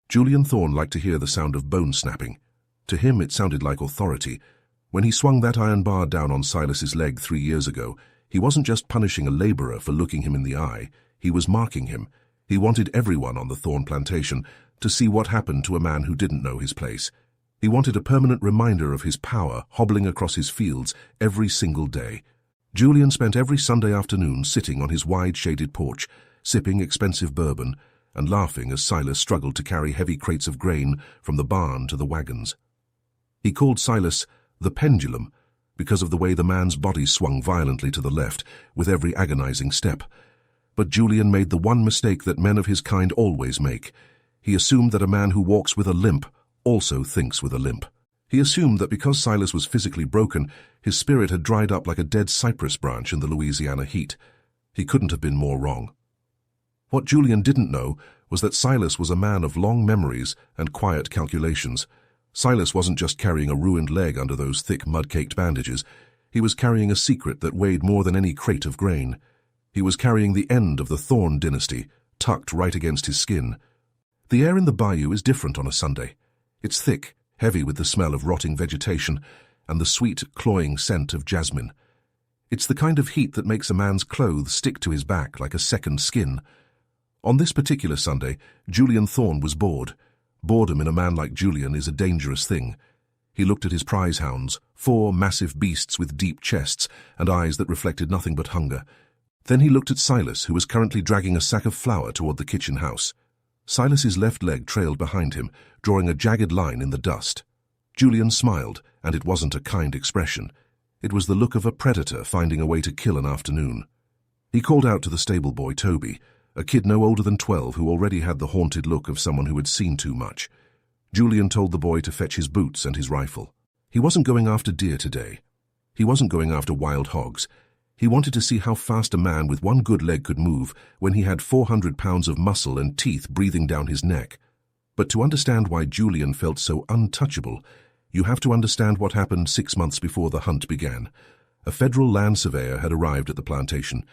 Julian Thorn liked to hear the sound of bone snapping. To him it sounded like authority. When he swung that iron bar down on Silas's leg 3 years ago, he wasn't just punishing a laborer for looking him in the eye, he was marking him. He wanted everyone on the Thorn plantation to see what happened to a man who didn't know his place. He wanted a permanent reminder of his power hobbling across his fields every single day. Julian spent every Sunday afternoon sitting on his wide-shaded porch, sipping expensive bourbon and laughing as Silas struggled to carry heavy crates of grain from the barn to the wagons. He called Silas the Pendulum because of the way the man's body swung violently to the left with every agonizing step. But Julian made the one mistake that men of his kind always make. He assumed that a man who walks with a limp also thinks with a limp. He assumed that because Silas was physically broken, his spirit had dried up like a dead cypress branch in the Louisiana heat. He couldn't have been more wrong. What Julian didn't know was that Silas was a man of long memories and quiet calculations. Silas wasn't just carrying a ruined leg under those thick mud-caked bandages. He was carrying a secret that weighed more than any crate of grain. He was carrying the end of the Thorn Dynasty, tucked right against his skin. The air in the Bayou is different on a Sunday. It's thick, heavy with the smell of rotting vegetation and the sweet, cloying scent of jasmine. It's the kind of heat that makes a man's clothes stick to his back like a second skin. On this particular Sunday, Julian Thorn was bored. Boredom in a man like Julian is a dangerous thing. He looked at his prize hounds, 4 massive beasts with deep chests and eyes that reflected nothing but hunger. Then he looked at Silas, who was currently dragging a sack of flour toward the kitchen house. Silas's left leg trailed behind him, drawing a jagged line in the dust. Julian smiled, and it wasn't a kind expression. It was the look of a predator finding a way to kill an afternoon. He called out to the stable boy, Toby, a kid no older than 12 who already had the haunted look of someone who had seen too much. Julian told the boy to fetch his boots and his rifle. He wasn't going after deer today. He wasn't going after wild hogs. He wanted to see how fast a man with one good leg could move when he had 400 pounds of muscle and teeth breathing down his neck. But to understand why Julian felt so untouchable, you have to understand what happened 6 months before the hunt began. A federal land surveyor had arrived at the plantation.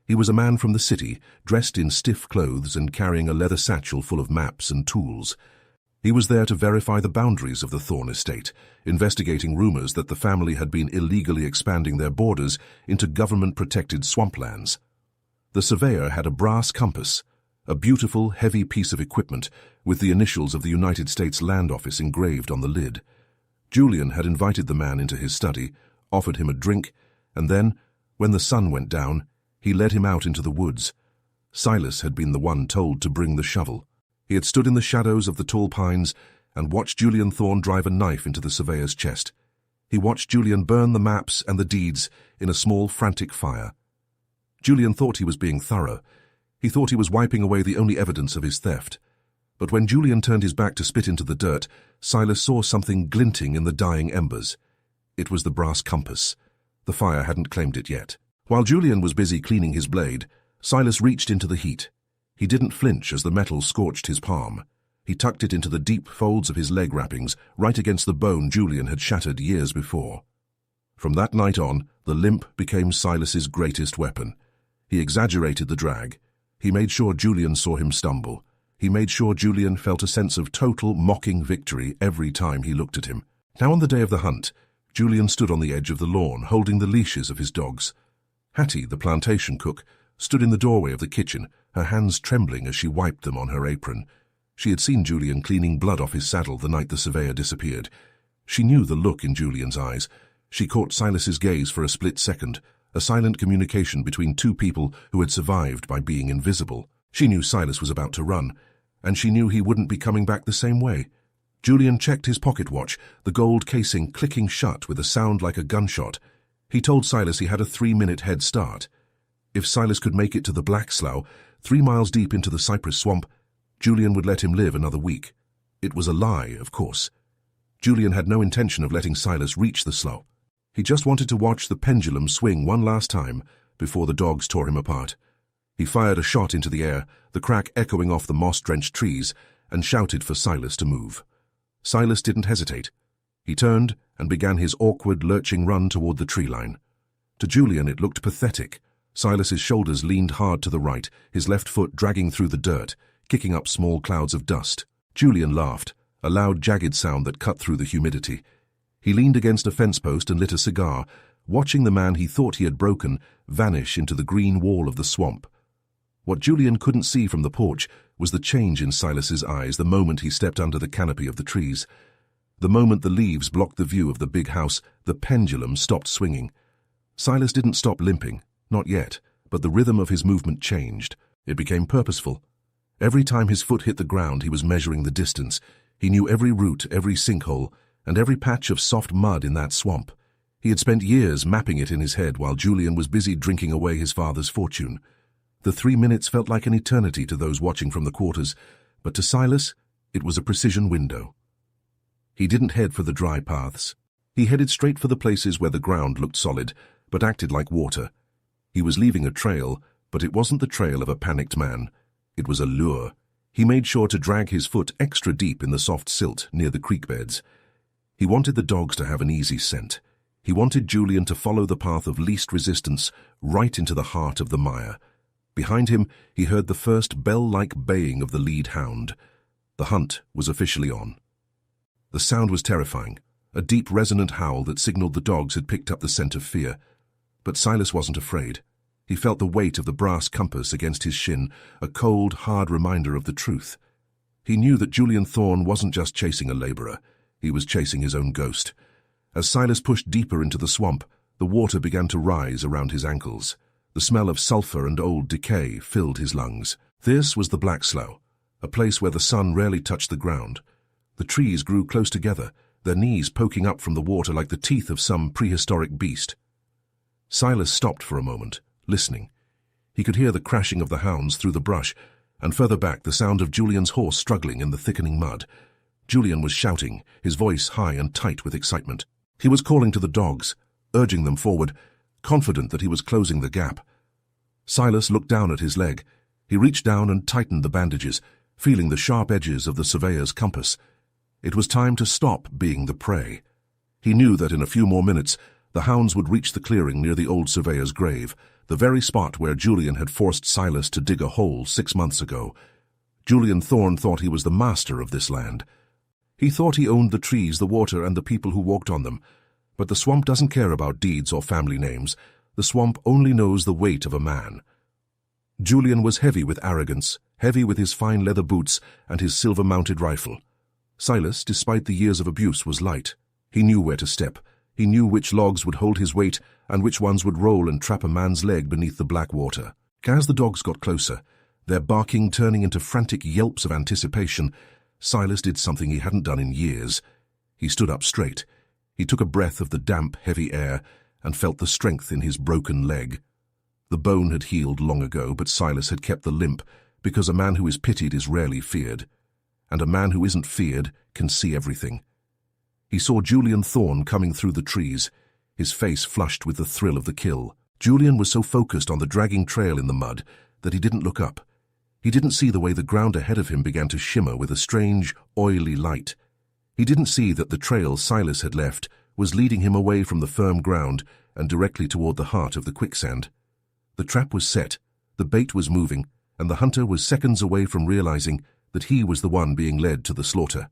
He was a man from the city, dressed in stiff clothes and carrying a leather satchel full of maps and tools. He was there to verify the boundaries of the Thorn estate, investigating rumors that the family had been illegally expanding their borders into government-protected swamplands. The surveyor had a brass compass, a beautiful, heavy piece of equipment with the initials of the United States Land Office engraved on the lid. Julian had invited the man into his study, offered him a drink, and then, when the sun went down, he led him out into the woods. Silas had been the one told to bring the shovel. He had stood in the shadows of the tall pines and watched Julian Thorn drive a knife into the surveyor's chest. He watched Julian burn the maps and the deeds in a small, frantic fire. Julian thought he was being thorough. He thought he was wiping away the only evidence of his theft. But when Julian turned his back to spit into the dirt, Silas saw something glinting in the dying embers. It was the brass compass. The fire hadn't claimed it yet. While Julian was busy cleaning his blade, Silas reached into the heat. He didn't flinch as the metal scorched his palm. He tucked it into the deep folds of his leg wrappings, right against the bone Julian had shattered years before. From that night on, the limp became Silas's greatest weapon. He exaggerated the drag. He made sure Julian saw him stumble. He made sure Julian felt a sense of total, mocking victory every time he looked at him. Now on the day of the hunt, Julian stood on the edge of the lawn, holding the leashes of his dogs. Hattie, the plantation cook, stood in the doorway of the kitchen, her hands trembling as she wiped them on her apron. She had seen Julian cleaning blood off his saddle the night the surveyor disappeared. She knew the look in Julian's eyes. She caught Silas's gaze for a split second, a silent communication between two people who had survived by being invisible. She knew Silas was about to run, and she knew he wouldn't be coming back the same way. Julian checked his pocket watch, the gold casing clicking shut with a sound like a gunshot. He told Silas he had a 3-minute head start. If Silas could make it to the Black Slough, 3 miles deep into the cypress swamp, Julian would let him live another week. It was a lie, of course. Julian had no intention of letting Silas reach the slough. He just wanted to watch the pendulum swing one last time before the dogs tore him apart. He fired a shot into the air, the crack echoing off the moss-drenched trees, and shouted for Silas to move. Silas didn't hesitate. He turned and began his awkward, lurching run toward the tree line. To Julian it looked pathetic. Silas's shoulders leaned hard to the right, his left foot dragging through the dirt, kicking up small clouds of dust. Julian laughed, a loud, jagged sound that cut through the humidity. He leaned against a fence post and lit a cigar, watching the man he thought he had broken vanish into the green wall of the swamp. What Julian couldn't see from the porch was the change in Silas's eyes the moment he stepped under the canopy of the trees. The moment the leaves blocked the view of the big house, the pendulum stopped swinging. Silas didn't stop limping, not yet, but the rhythm of his movement changed. It became purposeful. Every time his foot hit the ground, he was measuring the distance. He knew every root, every sinkhole, and every patch of soft mud in that swamp. He had spent years mapping it in his head while Julian was busy drinking away his father's fortune. The 3 minutes felt like an eternity to those watching from the quarters, but to Silas, it was a precision window. He didn't head for the dry paths. He headed straight for the places where the ground looked solid, but acted like water. He was leaving a trail, but it wasn't the trail of a panicked man. It was a lure. He made sure to drag his foot extra deep in the soft silt near the creek beds. He wanted the dogs to have an easy scent. He wanted Julian to follow the path of least resistance right into the heart of the mire. Behind him, he heard the first bell-like baying of the lead hound. The hunt was officially on. The sound was terrifying, a deep, resonant howl that signaled the dogs had picked up the scent of fear. But Silas wasn't afraid. He felt the weight of the brass compass against his shin, a cold, hard reminder of the truth. He knew that Julian Thorn wasn't just chasing a laborer. He was chasing his own ghost. As Silas pushed deeper into the swamp, the water began to rise around his ankles. The smell of sulphur and old decay filled his lungs. This was the Black Slough, a place where the sun rarely touched the ground. The trees grew close together, their knees poking up from the water like the teeth of some prehistoric beast. Silas stopped for a moment, listening. He could hear the crashing of the hounds through the brush, and further back the sound of Julian's horse struggling in the thickening mud. Julian was shouting, his voice high and tight with excitement. He was calling to the dogs, urging them forward, confident that he was closing the gap. Silas looked down at his leg. He reached down and tightened the bandages, feeling the sharp edges of the Surveyor's compass. It was time to stop being the prey. He knew that in a few more minutes, the hounds would reach the clearing near the old Surveyor's grave, the very spot where Julian had forced Silas to dig a hole 6 months ago. Julian Thorn thought he was the master of this land. He thought he owned the trees, the water, and the people who walked on them. But the swamp doesn't care about deeds or family names. The swamp only knows the weight of a man. Julian was heavy with arrogance, heavy with his fine leather boots and his silver-mounted rifle. Silas, despite the years of abuse, was light. He knew where to step. He knew which logs would hold his weight and which ones would roll and trap a man's leg beneath the black water. As the dogs got closer, their barking turning into frantic yelps of anticipation, Silas did something he hadn't done in years. He stood up straight. He took a breath of the damp, heavy air and felt the strength in his broken leg. The bone had healed long ago, but Silas had kept the limp, because a man who is pitied is rarely feared, and a man who isn't feared can see everything. He saw Julian Thorn coming through the trees, his face flushed with the thrill of the kill. Julian was so focused on the dragging trail in the mud that he didn't look up. He didn't see the way the ground ahead of him began to shimmer with a strange, oily light. He didn't see that the trail Silas had left was leading him away from the firm ground and directly toward the heart of the quicksand. The trap was set, the bait was moving, and the hunter was seconds away from realizing that he was the one being led to the slaughter.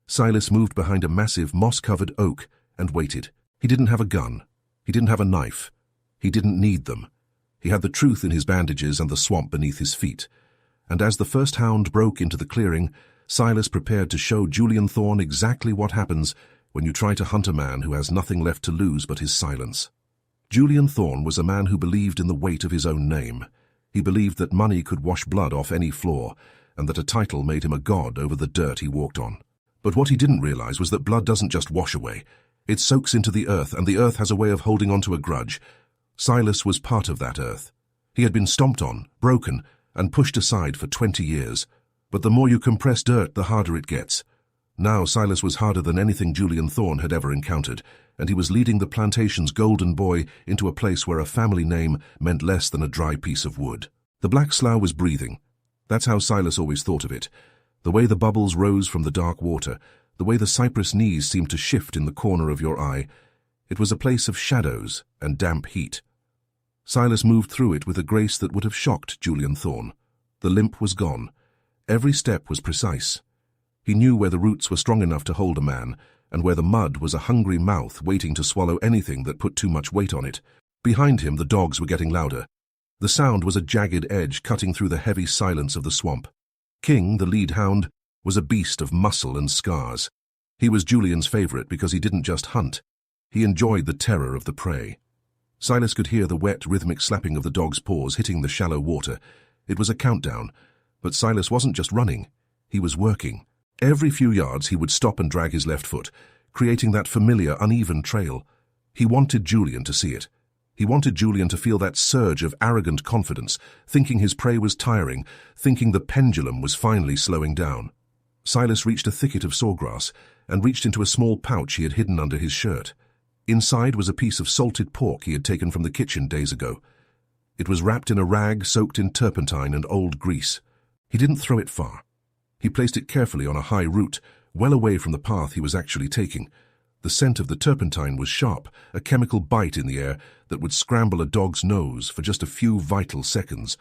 Silas moved behind a massive, moss-covered oak and waited. He didn't have a gun. He didn't have a knife. He didn't need them. He had the truth in his bandages and the swamp beneath his feet. And as the first hound broke into the clearing, Silas prepared to show Julian Thorn exactly what happens when you try to hunt a man who has nothing left to lose but his silence. Julian Thorn was a man who believed in the weight of his own name. He believed that money could wash blood off any floor, and that a title made him a god over the dirt he walked on. But what he didn't realize was that blood doesn't just wash away. It soaks into the earth, and the earth has a way of holding on to a grudge. Silas was part of that earth. He had been stomped on, broken, and pushed aside for 20 years. But the more you compress dirt, the harder it gets. Now Silas was harder than anything Julian Thorn had ever encountered, and he was leading the plantation's golden boy into a place where a family name meant less than a dry piece of wood. The Black Slough was breathing. That's how Silas always thought of it. The way the bubbles rose from the dark water, the way the cypress knees seemed to shift in the corner of your eye. It was a place of shadows and damp heat. Silas moved through it with a grace that would have shocked Julian Thorn. The limp was gone. Every step was precise. He knew where the roots were strong enough to hold a man, and where the mud was a hungry mouth waiting to swallow anything that put too much weight on it. Behind him, the dogs were getting louder. The sound was a jagged edge cutting through the heavy silence of the swamp. King, the lead hound, was a beast of muscle and scars. He was Julian's favorite because he didn't just hunt. He enjoyed the terror of the prey. Silas could hear the wet, rhythmic slapping of the dog's paws hitting the shallow water. It was a countdown, but Silas wasn't just running. He was working. Every few yards he would stop and drag his left foot, creating that familiar, uneven trail. He wanted Julian to see it. He wanted Julian to feel that surge of arrogant confidence, thinking his prey was tiring, thinking the pendulum was finally slowing down. Silas reached a thicket of sawgrass and reached into a small pouch he had hidden under his shirt. Inside was a piece of salted pork he had taken from the kitchen days ago. It was wrapped in a rag soaked in turpentine and old grease. He didn't throw it far. He placed it carefully on a high root, well away from the path he was actually taking. The scent of the turpentine was sharp, a chemical bite in the air that would scramble a dog's nose for just a few vital seconds.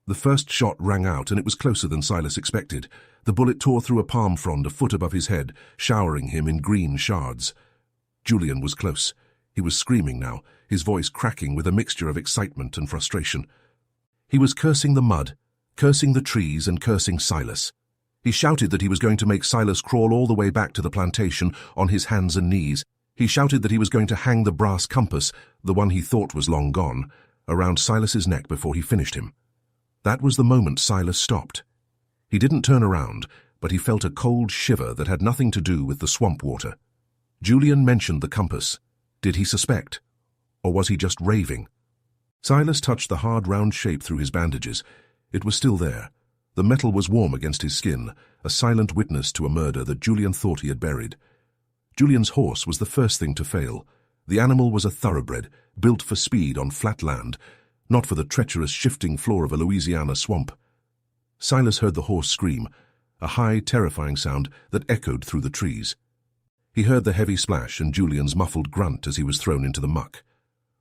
The first shot rang out, and it was closer than Silas expected. The bullet tore through a palm frond a foot above his head, showering him in green shards. Julian was close. He was screaming now, his voice cracking with a mixture of excitement and frustration. He was cursing the mud, cursing the trees, and cursing Silas. He shouted that he was going to make Silas crawl all the way back to the plantation on his hands and knees. He shouted that he was going to hang the brass compass, the one he thought was long gone, around Silas's neck before he finished him. That was the moment Silas stopped. He didn't turn around, but he felt a cold shiver that had nothing to do with the swamp water. Julian mentioned the compass. Did he suspect? Or was he just raving? Silas touched the hard round shape through his bandages. It was still there. The metal was warm against his skin, a silent witness to a murder that Julian thought he had buried. Julian's horse was the first thing to fail. The animal was a thoroughbred, built for speed on flat land, not for the treacherous shifting floor of a Louisiana swamp. Silas heard the horse scream, a high, terrifying sound that echoed through the trees. He heard the heavy splash and Julian's muffled grunt as he was thrown into the muck.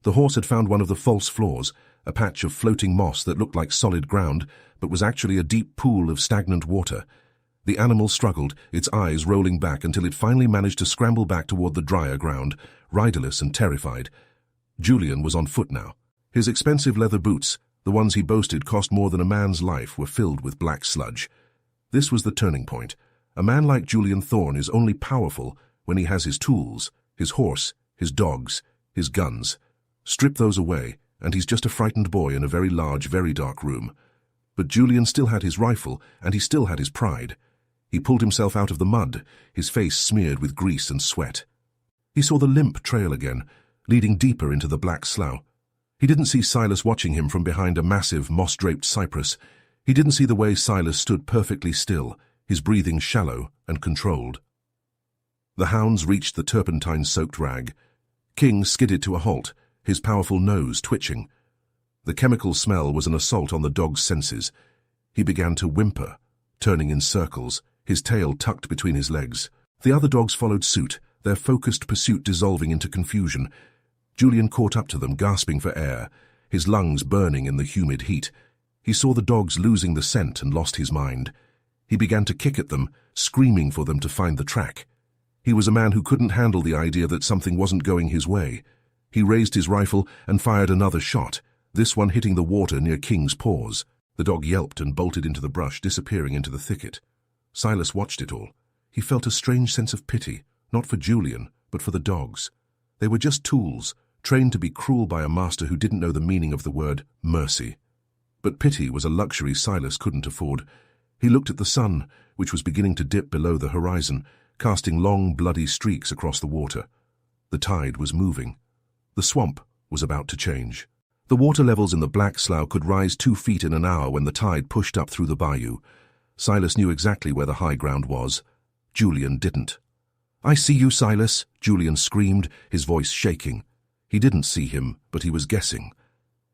The horse had found one of the false floors, a patch of floating moss that looked like solid ground, but was actually a deep pool of stagnant water. The animal struggled, its eyes rolling back until it finally managed to scramble back toward the drier ground, riderless and terrified. Julian was on foot now. His expensive leather boots, the ones he boasted cost more than a man's life, were filled with black sludge. This was the turning point. A man like Julian Thorn is only powerful when he has his tools, his horse, his dogs, his guns. Strip those away, and he's just a frightened boy in a very large, very dark room. But Julian still had his rifle, and he still had his pride. He pulled himself out of the mud, his face smeared with grease and sweat. He saw the limp trail again, leading deeper into the black slough. He didn't see Silas watching him from behind a massive, moss-draped cypress. He didn't see the way Silas stood perfectly still, his breathing shallow and controlled. The hounds reached the turpentine-soaked rag. King skidded to a halt, his powerful nose twitching. The chemical smell was an assault on the dog's senses. He began to whimper, turning in circles, his tail tucked between his legs. The other dogs followed suit, their focused pursuit dissolving into confusion. Julian caught up to them, gasping for air, his lungs burning in the humid heat. He saw the dogs losing the scent and lost his mind. He began to kick at them, screaming for them to find the track. He was a man who couldn't handle the idea that something wasn't going his way. He raised his rifle and fired another shot, this one hitting the water near King's paws. The dog yelped and bolted into the brush, disappearing into the thicket. Silas watched it all. He felt a strange sense of pity, not for Julian, but for the dogs. They were just tools, trained to be cruel by a master who didn't know the meaning of the word mercy. But pity was a luxury Silas couldn't afford. He looked at the sun, which was beginning to dip below the horizon, casting long, bloody streaks across the water. The tide was moving. The swamp was about to change. The water levels in the Black Slough could rise 2 feet in an hour when the tide pushed up through the bayou. Silas knew exactly where the high ground was. Julian didn't. "I see you, Silas," Julian screamed, his voice shaking. He didn't see him, but he was guessing.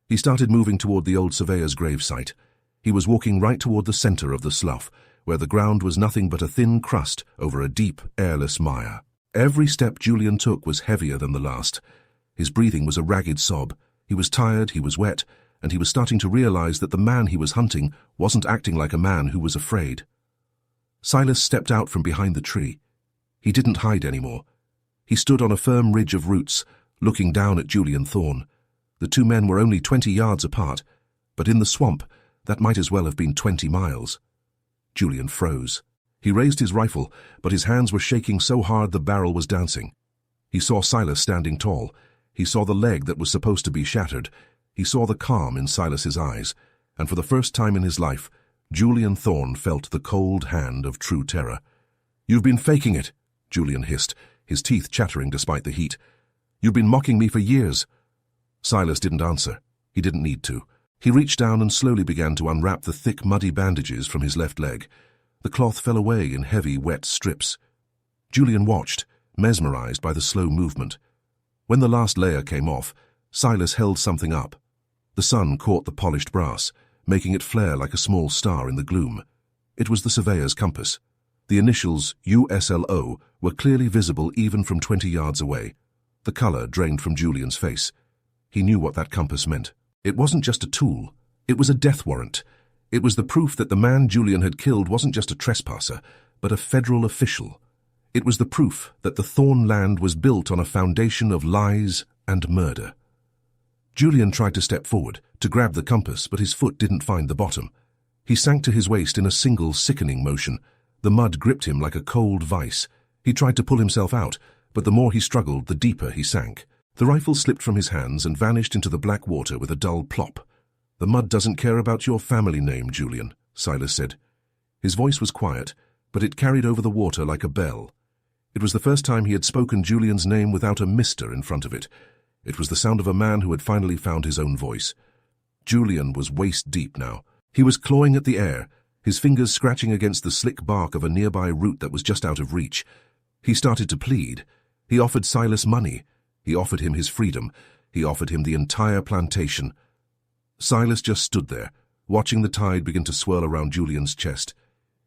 He started moving toward the old Surveyor's gravesite. He was walking right toward the center of the slough, where the ground was nothing but a thin crust over a deep, airless mire. Every step Julian took was heavier than the last. His breathing was a ragged sob. He was tired, he was wet, and he was starting to realize that the man he was hunting wasn't acting like a man who was afraid. Silas stepped out from behind the tree. He didn't hide anymore. He stood on a firm ridge of roots, looking down at Julian Thorn. The two men were only 20 yards apart, but in the swamp, that might as well have been 20 miles. Julian froze. He raised his rifle, but his hands were shaking so hard the barrel was dancing. He saw Silas standing tall. He saw the leg that was supposed to be shattered. He saw the calm in Silas's eyes, and for the first time in his life, Julian Thorn felt the cold hand of true terror. "You've been faking it," Julian hissed, his teeth chattering despite the heat. "You've been mocking me for years." Silas didn't answer. He didn't need to. He reached down and slowly began to unwrap the thick, muddy bandages from his left leg. The cloth fell away in heavy, wet strips. Julian watched, mesmerized by the slow movement. When the last layer came off, Silas held something up. The sun caught the polished brass, making it flare like a small star in the gloom. It was the Surveyor's compass. The initials USLO were clearly visible even from 20 yards away. The color drained from Julian's face. He knew what that compass meant. It wasn't just a tool. It was a death warrant. It was the proof that the man Julian had killed wasn't just a trespasser, but a federal official. It was the proof that the Thorn land was built on a foundation of lies and murder. Julian tried to step forward, to grab the compass, but his foot didn't find the bottom. He sank to his waist in a single sickening motion. The mud gripped him like a cold vice. He tried to pull himself out, but the more he struggled, the deeper he sank. The rifle slipped from his hands and vanished into the black water with a dull plop. "The mud doesn't care about your family name, Julian," Silas said. His voice was quiet, but it carried over the water like a bell. It was the first time he had spoken Julian's name without a mister in front of it. It was the sound of a man who had finally found his own voice. Julian was waist-deep now. He was clawing at the air, his fingers scratching against the slick bark of a nearby root that was just out of reach. He started to plead. He offered Silas money. He offered him his freedom. He offered him the entire plantation. Silas just stood there, watching the tide begin to swirl around Julian's chest.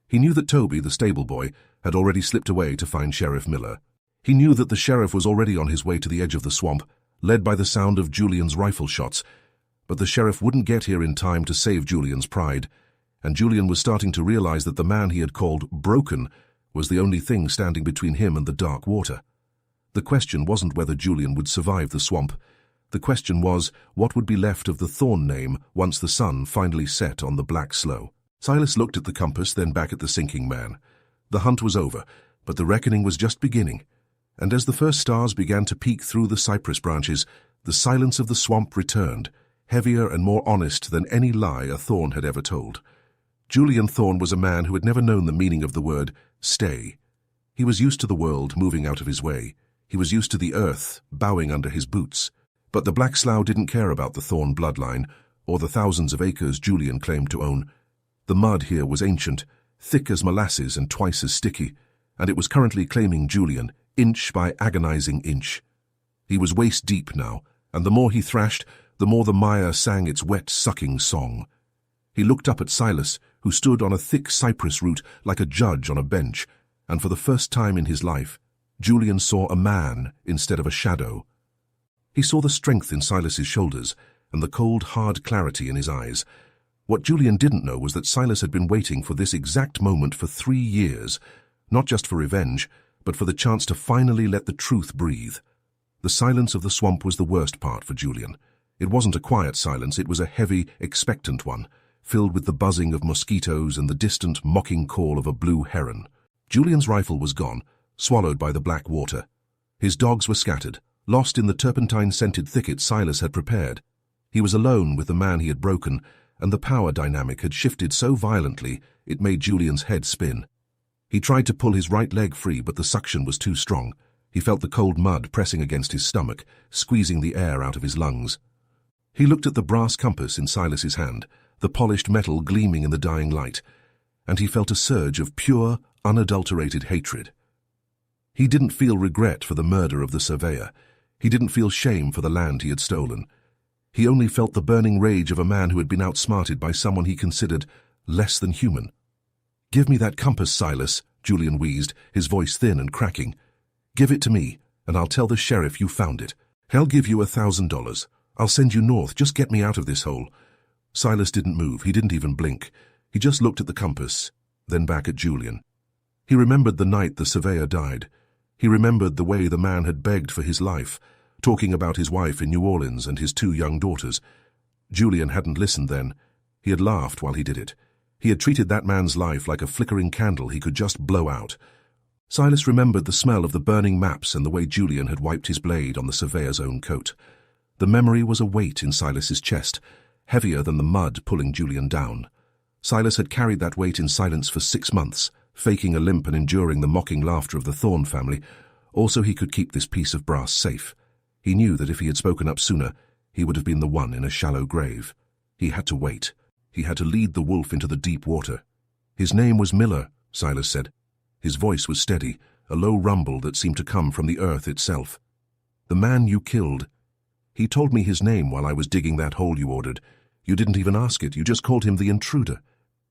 He knew that Toby, the stable boy, had already slipped away to find Sheriff Miller. He knew that the sheriff was already on his way to the edge of the swamp, led by the sound of Julian's rifle shots. But the sheriff wouldn't get here in time to save Julian's pride, and Julian was starting to realize that the man he had called broken was the only thing standing between him and the dark water. The question wasn't whether Julian would survive the swamp. The question was what would be left of the Thorn name once the sun finally set on the black Slough. Silas looked at the compass, then back at the sinking man. The hunt was over, but the reckoning was just beginning. And as the first stars began to peek through the cypress branches, the silence of the swamp returned, heavier and more honest than any lie a Thorn had ever told. Julian Thorn was a man who had never known the meaning of the word stay. He was used to the world moving out of his way. He was used to the earth bowing under his boots. But the Black Slough didn't care about the Thorn bloodline, or the thousands of acres Julian claimed to own. The mud here was ancient, thick as molasses and twice as sticky, and it was currently claiming Julian, inch by agonizing inch. He was waist-deep now, and the more he thrashed, the more the mire sang its wet, sucking song. He looked up at Silas, who stood on a thick cypress root like a judge on a bench, and for the first time in his life, Julian saw a man instead of a shadow. He saw the strength in Silas's shoulders and the cold, hard clarity in his eyes. What Julian didn't know was that Silas had been waiting for this exact moment for 3 years, not just for revenge, but for the chance to finally let the truth breathe. The silence of the swamp was the worst part for Julian. It wasn't a quiet silence, it was a heavy, expectant one, filled with the buzzing of mosquitoes and the distant, mocking call of a blue heron. Julian's rifle was gone, swallowed by the black water. His dogs were scattered, lost in the turpentine-scented thicket Silas had prepared. He was alone with the man he had broken, and the power dynamic had shifted so violently it made Julian's head spin. He tried to pull his right leg free, but the suction was too strong. He felt the cold mud pressing against his stomach, squeezing the air out of his lungs. He looked at the brass compass in Silas's hand, the polished metal gleaming in the dying light, and he felt a surge of pure, unadulterated hatred. He didn't feel regret for the murder of the Surveyor. He didn't feel shame for the land he had stolen. He only felt the burning rage of a man who had been outsmarted by someone he considered less than human. "Give me that compass, Silas," Julian wheezed, his voice thin and cracking. "Give it to me, and I'll tell the sheriff you found it. I'll give you $1,000. I'll send you north. Just get me out of this hole." Silas didn't move. He didn't even blink. He just looked at the compass, then back at Julian. He remembered the night the Surveyor died. He remembered the way the man had begged for his life, talking about his wife in New Orleans and his 2 young daughters. Julian hadn't listened then. He had laughed while he did it. He had treated that man's life like a flickering candle he could just blow out. Silas remembered the smell of the burning maps and the way Julian had wiped his blade on the Surveyor's own coat. The memory was a weight in Silas's chest, heavier than the mud pulling Julian down. Silas had carried that weight in silence for 6 months, faking a limp and enduring the mocking laughter of the Thorn family. Also, he could keep this piece of brass safe. He knew that if he had spoken up sooner, he would have been the one in a shallow grave. He had to wait. He had to lead the wolf into the deep water. His name was Miller, Silas said. His voice was steady, a low rumble that seemed to come from the earth itself. The man you killed. He told me his name while I was digging that hole you ordered. You didn't even ask it, you just called him the intruder.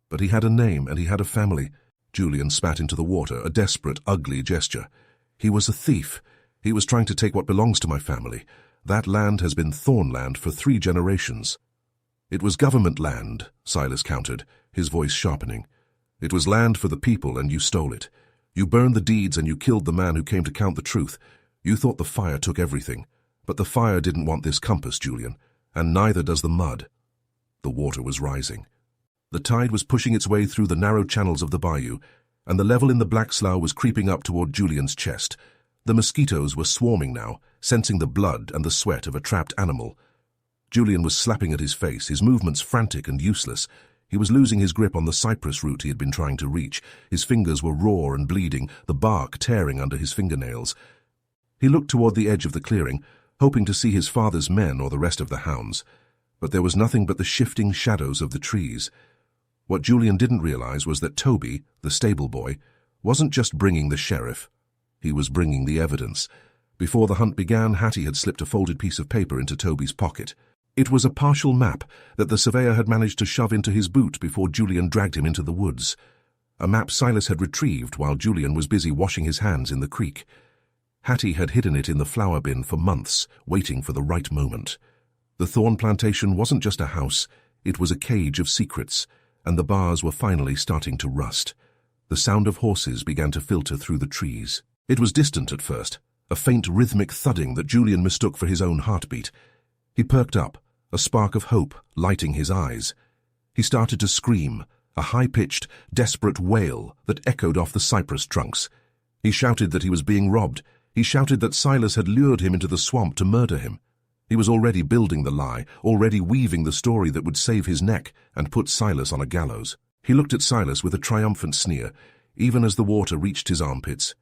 But he had a name and he had a family. Julian spat into the water, a desperate, ugly gesture. He was a thief. He was trying to take what belongs to my family. That land has been Thorn land for 3 generations. It was government land, Silas countered, his voice sharpening. It was land for the people, and you stole it. You burned the deeds and you killed the man who came to count the truth. You thought the fire took everything. But the fire didn't want this compass, Julian, and neither does the mud. The water was rising. The tide was pushing its way through the narrow channels of the bayou, and the level in the black slough was creeping up toward Julian's chest. The mosquitoes were swarming now, sensing the blood and the sweat of a trapped animal. Julian was slapping at his face, his movements frantic and useless. He was losing his grip on the cypress root he had been trying to reach. His fingers were raw and bleeding, the bark tearing under his fingernails. He looked toward the edge of the clearing, hoping to see his father's men or the rest of the hounds. But there was nothing but the shifting shadows of the trees. What Julian didn't realize was that Toby, the stable boy, wasn't just bringing the sheriff. He was bringing the evidence. Before the hunt began, Hattie had slipped a folded piece of paper into Toby's pocket. It was a partial map that the Surveyor had managed to shove into his boot before Julian dragged him into the woods. A map Silas had retrieved while Julian was busy washing his hands in the creek. Hattie had hidden it in the flour bin for months, waiting for the right moment. The Thorn Plantation wasn't just a house, it was a cage of secrets, and the bars were finally starting to rust. The sound of horses began to filter through the trees. It was distant at first, a faint rhythmic thudding that Julian mistook for his own heartbeat. He perked up, a spark of hope lighting his eyes. He started to scream, a high-pitched, desperate wail that echoed off the cypress trunks. He shouted that he was being robbed. He shouted that Silas had lured him into the swamp to murder him. He was already building the lie, already weaving the story that would save his neck and put Silas on a gallows. He looked at Silas with a triumphant sneer, even as the water reached his armpits.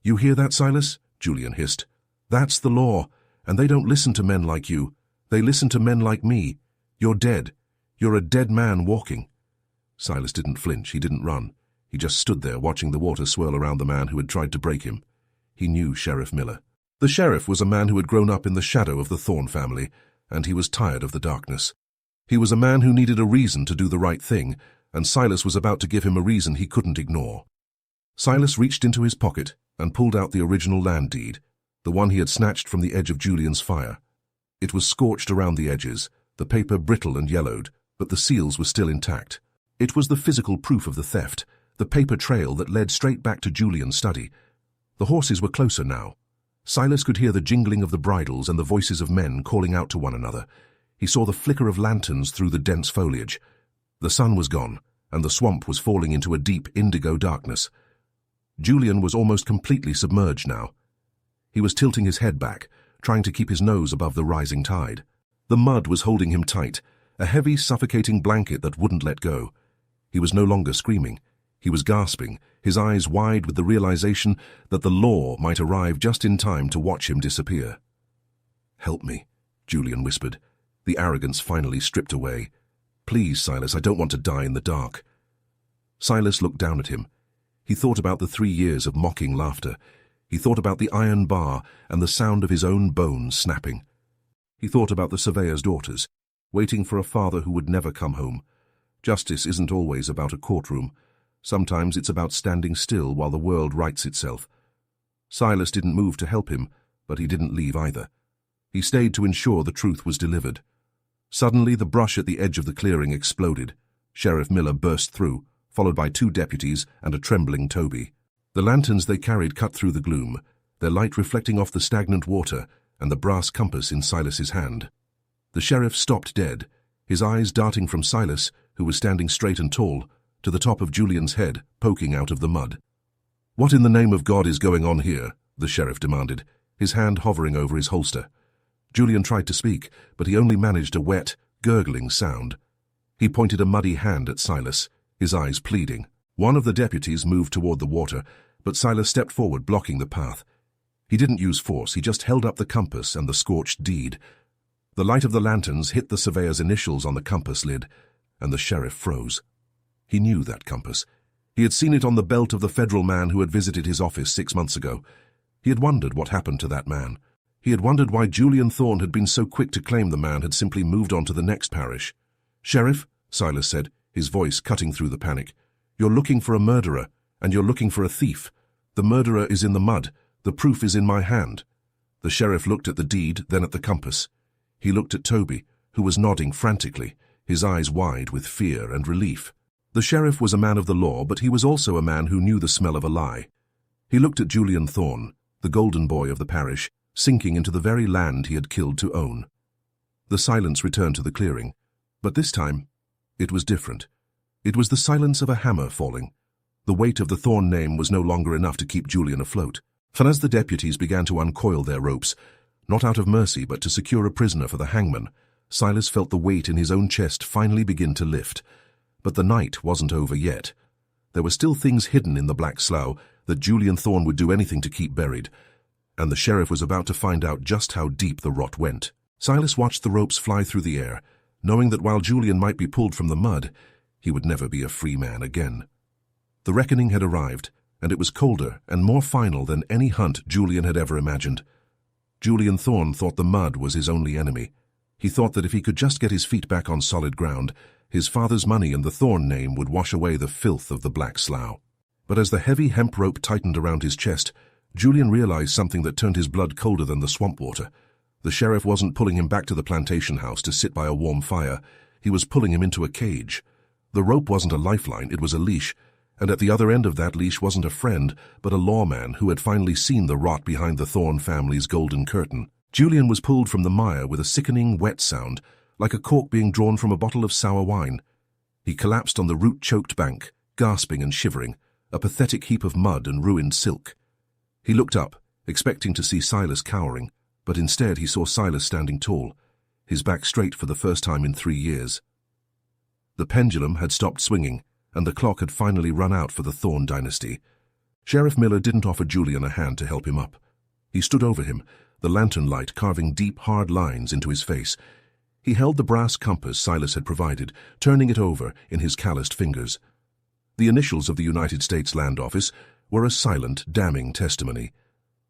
"You hear that, Silas?" Julian hissed. "That's the law, and they don't listen to men like you. They listen to men like me. You're dead. You're a dead man walking." Silas didn't flinch, he didn't run. He just stood there watching the water swirl around the man who had tried to break him. He knew Sheriff Miller. The sheriff was a man who had grown up in the shadow of the Thorn family, and he was tired of the darkness. He was a man who needed a reason to do the right thing, and Silas was about to give him a reason he couldn't ignore. Silas reached into his pocket and pulled out the original land deed, the one he had snatched from the edge of Julian's fire. It was scorched around the edges, the paper brittle and yellowed, but the seals were still intact. It was the physical proof of the theft, the paper trail that led straight back to Julian's study. The horses were closer now. Silas could hear the jingling of the bridles and the voices of men calling out to one another. He saw the flicker of lanterns through the dense foliage. The sun was gone, and the swamp was falling into a deep indigo darkness. Julian was almost completely submerged now. He was tilting his head back, trying to keep his nose above the rising tide. The mud was holding him tight, a heavy, suffocating blanket that wouldn't let go. He was no longer screaming. He was gasping, his eyes wide with the realization that the law might arrive just in time to watch him disappear. "Help me," Julian whispered, the arrogance finally stripped away. "Please, Silas, I don't want to die in the dark." Silas looked down at him. He thought about the 3 years of mocking laughter. He thought about the iron bar and the sound of his own bones snapping. He thought about the Surveyor's daughters, waiting for a father who would never come home. Justice isn't always about a courtroom. Sometimes it's about standing still while the world rights itself. Silas didn't move to help him, but he didn't leave either. He stayed to ensure the truth was delivered. Suddenly, the brush at the edge of the clearing exploded. Sheriff Miller burst through, followed by 2 deputies and a trembling Toby. The lanterns they carried cut through the gloom, their light reflecting off the stagnant water and the brass compass in Silas's hand. The sheriff stopped dead, his eyes darting from Silas, who was standing straight and tall, to the top of Julian's head, poking out of the mud. "What in the name of God is going on here?" the sheriff demanded, his hand hovering over his holster. Julian tried to speak, but he only managed a wet, gurgling sound. He pointed a muddy hand at Silas, his eyes pleading. One of the deputies moved toward the water, but Silas stepped forward, blocking the path. He didn't use force, he just held up the compass and the scorched deed. The light of the lanterns hit the surveyor's initials on the compass lid, and the sheriff froze. He knew that compass. He had seen it on the belt of the federal man who had visited his office 6 months ago. He had wondered what happened to that man. He had wondered why Julian Thorn had been so quick to claim the man had simply moved on to the next parish. "Sheriff," Silas said, his voice cutting through the panic, "you're looking for a murderer, and you're looking for a thief. The murderer is in the mud. The proof is in my hand." The sheriff looked at the deed, then at the compass. He looked at Toby, who was nodding frantically, his eyes wide with fear and relief. The sheriff was a man of the law, but he was also a man who knew the smell of a lie. He looked at Julian Thorn, the golden boy of the parish, sinking into the very land he had killed to own. The silence returned to the clearing, but this time it was different. It was the silence of a hammer falling. The weight of the Thorn name was no longer enough to keep Julian afloat. And as the deputies began to uncoil their ropes, not out of mercy but to secure a prisoner for the hangman, Silas felt the weight in his own chest finally begin to lift. But the night wasn't over yet. There were still things hidden in the Black Slough that Julian Thorn would do anything to keep buried, and the sheriff was about to find out just how deep the rot went. Silas watched the ropes fly through the air, knowing that while Julian might be pulled from the mud, he would never be a free man again. The reckoning had arrived, and it was colder and more final than any hunt Julian had ever imagined. Julian Thorn thought the mud was his only enemy. He thought that if he could just get his feet back on solid ground, his father's money and the Thorn name would wash away the filth of the Black Slough. But as the heavy hemp rope tightened around his chest, Julian realized something that turned his blood colder than the swamp water. The sheriff wasn't pulling him back to the plantation house to sit by a warm fire. He was pulling him into a cage. The rope wasn't a lifeline, it was a leash, and at the other end of that leash wasn't a friend, but a lawman who had finally seen the rot behind the Thorn family's golden curtain. Julian was pulled from the mire with a sickening, wet sound, like a cork being drawn from a bottle of sour wine. He collapsed on the root-choked bank, gasping and shivering, a pathetic heap of mud and ruined silk. He looked up, expecting to see Silas cowering, but instead he saw Silas standing tall, his back straight for the first time in 3 years. The pendulum had stopped swinging, and the clock had finally run out for the Thorn dynasty. Sheriff Miller didn't offer Julian a hand to help him up. He stood over him, the lantern light carving deep, hard lines into his face. He held the brass compass Silas had provided, turning it over in his calloused fingers. The initials of the United States Land Office were a silent, damning testimony.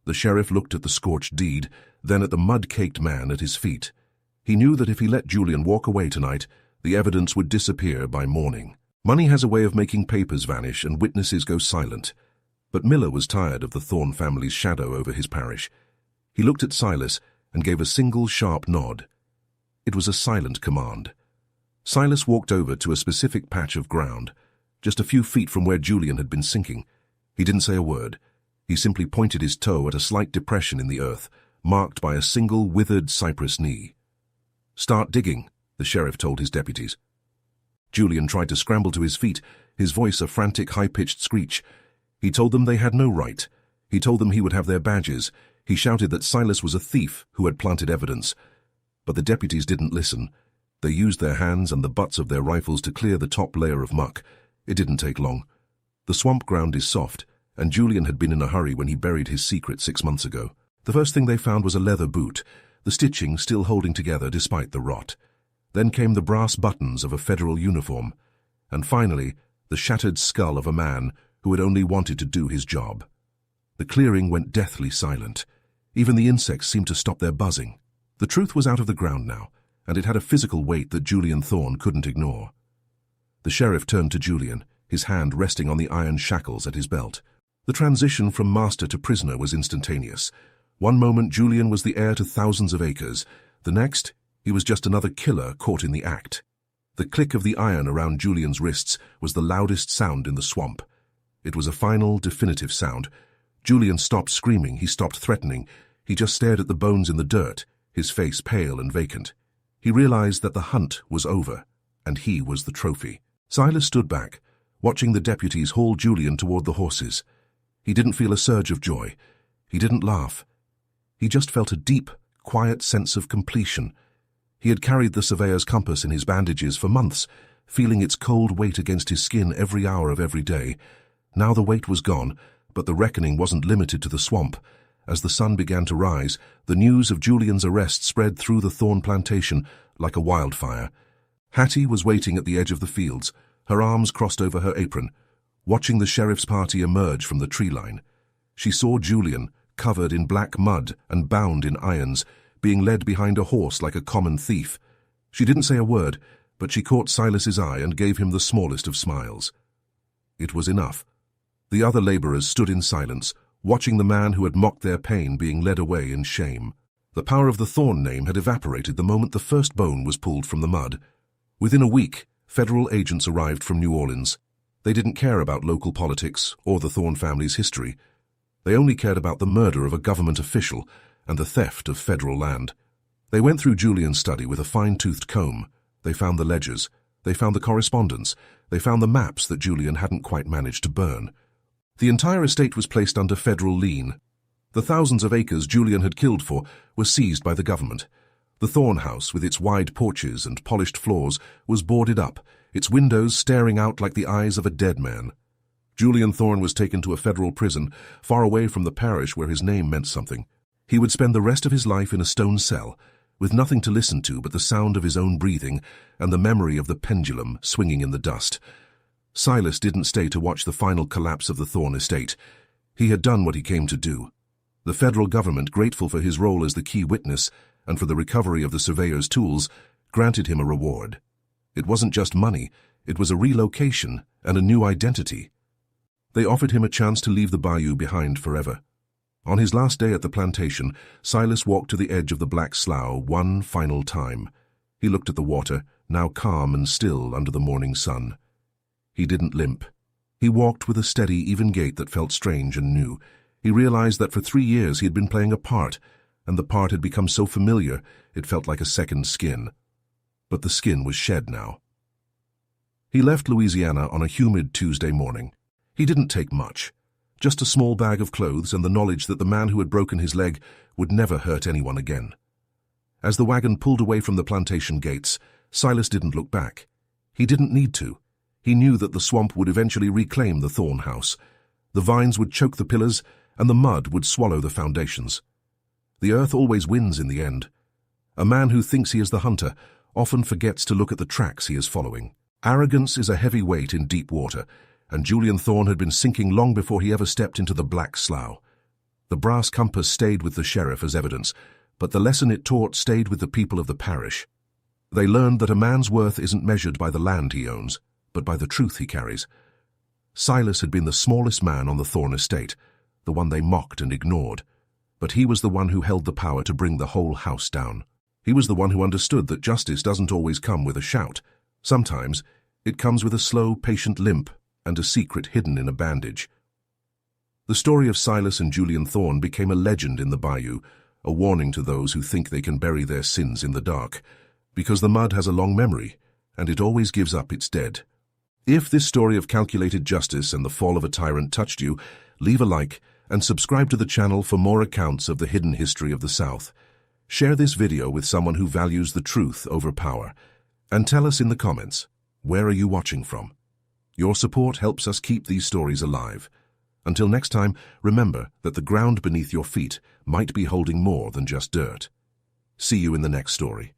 The sheriff looked at the scorched deed, then at the mud-caked man at his feet. He knew that if he let Julian walk away tonight, the evidence would disappear by morning. Money has a way of making papers vanish and witnesses go silent. But Miller was tired of the Thorn family's shadow over his parish. He looked at Silas and gave a single sharp nod. It was a silent command. Silas walked over to a specific patch of ground, just a few feet from where Julian had been sinking. He didn't say a word. He simply pointed his toe at a slight depression in the earth, marked by a single withered cypress knee. "Start digging," the sheriff told his deputies. Julian tried to scramble to his feet, his voice a frantic, high-pitched screech. He told them they had no right. He told them he would have their badges. He shouted that Silas was a thief who had planted evidence. But the deputies didn't listen. They used their hands and the butts of their rifles to clear the top layer of muck. It didn't take long. The swamp ground is soft, and Julian had been in a hurry when he buried his secret 6 months ago. The first thing they found was a leather boot, the stitching still holding together despite the rot. Then came the brass buttons of a federal uniform, and finally, the shattered skull of a man who had only wanted to do his job. The clearing went deathly silent. Even the insects seemed to stop their buzzing. The truth was out of the ground now, and it had a physical weight that Julian Thorn couldn't ignore. The sheriff turned to Julian, his hand resting on the iron shackles at his belt. The transition from master to prisoner was instantaneous. One moment Julian was the heir to thousands of acres. The next, he was just another killer caught in the act. The click of the iron around Julian's wrists was the loudest sound in the swamp. It was a final, definitive sound. Julian stopped screaming, he stopped threatening. He just stared at the bones in the dirt, his face pale and vacant. He realized that the hunt was over, and he was the trophy. Silas stood back, watching the deputies haul Julian toward the horses. He didn't feel a surge of joy. He didn't laugh. He just felt a deep, quiet sense of completion. He had carried the Surveyor's compass in his bandages for months, feeling its cold weight against his skin every hour of every day. Now the weight was gone, but the reckoning wasn't limited to the swamp. As the sun began to rise, the news of Julian's arrest spread through the Thorn Plantation like a wildfire. Hattie was waiting at the edge of the fields, her arms crossed over her apron, watching the sheriff's party emerge from the tree line. She saw Julian, covered in black mud and bound in irons, being led behind a horse like a common thief. She didn't say a word, but she caught Silas's eye and gave him the smallest of smiles. It was enough. The other laborers stood in silence, watching the man who had mocked their pain being led away in shame. The power of the Thorn name had evaporated the moment the first bone was pulled from the mud. Within a week, federal agents arrived from New Orleans. They didn't care about local politics or the Thorn family's history. They only cared about the murder of a government official and the theft of federal land. They went through Julian's study with a fine-toothed comb. They found the ledgers. They found the correspondence. They found the maps that Julian hadn't quite managed to burn. The entire estate was placed under federal lien. The thousands of acres Julian had killed for were seized by the government. The Thorn house, with its wide porches and polished floors, was boarded up, its windows staring out like the eyes of a dead man. Julian Thorn was taken to a federal prison, far away from the parish where his name meant something. He would spend the rest of his life in a stone cell, with nothing to listen to but the sound of his own breathing and the memory of the pendulum swinging in the dust. Silas didn't stay to watch the final collapse of the Thorn estate. He had done what he came to do. The federal government, grateful for his role as the key witness and for the recovery of the Surveyor's tools, granted him a reward. It wasn't just money, it was a relocation and a new identity. They offered him a chance to leave the Bayou behind forever. On his last day at the plantation, Silas walked to the edge of the black slough one final time. He looked at the water, now calm and still under the morning sun. He didn't limp. He walked with a steady, even gait that felt strange and new. He realized that for 3 years he had been playing a part, and the part had become so familiar it felt like a second skin. But the skin was shed now. He left Louisiana on a humid Tuesday morning. He didn't take much. Just a small bag of clothes and the knowledge that the man who had broken his leg would never hurt anyone again. As the wagon pulled away from the plantation gates, Silas didn't look back. He didn't need to. He knew that the swamp would eventually reclaim the Thorn house. The vines would choke the pillars, and the mud would swallow the foundations. The earth always wins in the end. A man who thinks he is the hunter often forgets to look at the tracks he is following. Arrogance is a heavy weight in deep water, and Julian Thorn had been sinking long before he ever stepped into the black slough. The brass compass stayed with the sheriff as evidence, but the lesson it taught stayed with the people of the parish. They learned that a man's worth isn't measured by the land he owns, but by the truth he carries. Silas had been the smallest man on the Thorn estate, the one they mocked and ignored, but he was the one who held the power to bring the whole house down. He was the one who understood that justice doesn't always come with a shout. Sometimes it comes with a slow, patient limp and a secret hidden in a bandage. The story of Silas and Julian Thorn became a legend in the Bayou, a warning to those who think they can bury their sins in the dark, because the mud has a long memory, and it always gives up its dead. If this story of calculated justice and the fall of a tyrant touched you, leave a like and subscribe to the channel for more accounts of the hidden history of the South. Share this video with someone who values the truth over power, and tell us in the comments, where are you watching from? Your support helps us keep these stories alive. Until next time, remember that the ground beneath your feet might be holding more than just dirt. See you in the next story.